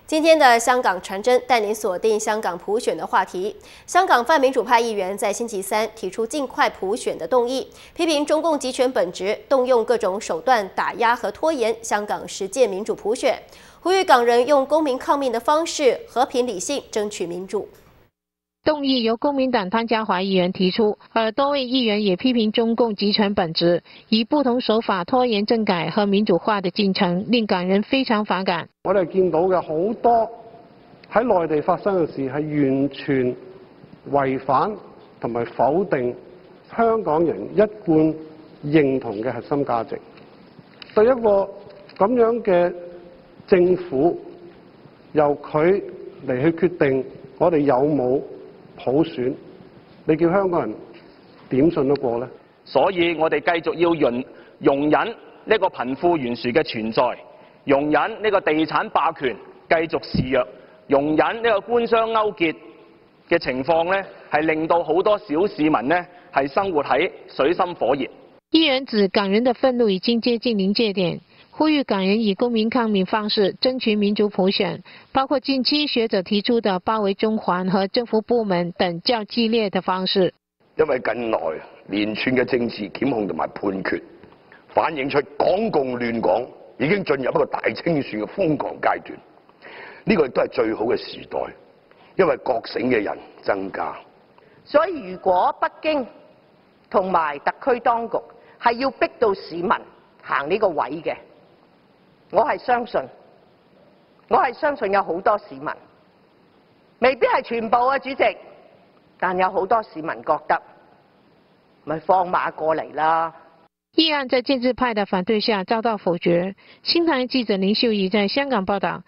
今天的香港传真带您锁定香港普选的话题。香港泛民主派议员在星期三提出尽快普选的动议，批评中共集权本质，动用各种手段打压和拖延香港实践民主普选，呼吁港人用公民抗命的方式和平理性争取民主。动议由公民党汤家骅議員提出，而多位議員也批評中共集權本質，以不同手法拖延政改和民主化的進程，令港人非常反感。我哋見到嘅好多喺內地發生嘅事係完全違反同埋否定香港人一貫認同嘅核心價值。對一個咁樣嘅政府，由佢嚟去決定我哋有冇普選，你叫香港人點信得過呢？所以我哋繼續要容忍呢個貧富懸殊嘅存在，容忍呢個地產霸權繼續肆虐，容忍呢個官商勾結嘅情況呢，係令到好多小市民呢係生活喺水深火熱。議員指港人的憤怒已經接近臨界點，呼籲港人以公民抗命方式爭取民主普選，包括近期學者提出的包圍中環和政府部門等較激烈的方式。因為近來連串嘅政治檢控同埋判決，反映出港共亂港已經進入一個大清算嘅瘋狂階段。呢個亦都係最好嘅時代，因為覺醒嘅人增加。所以如果北京同埋特區當局係要逼到市民行呢個位嘅，我係相信有好多市民，未必係全部啊，主席，但有好多市民覺得，咪放馬過嚟啦。議案在建制派的反對下遭到否決。新唐人記者林秀儀在香港報道。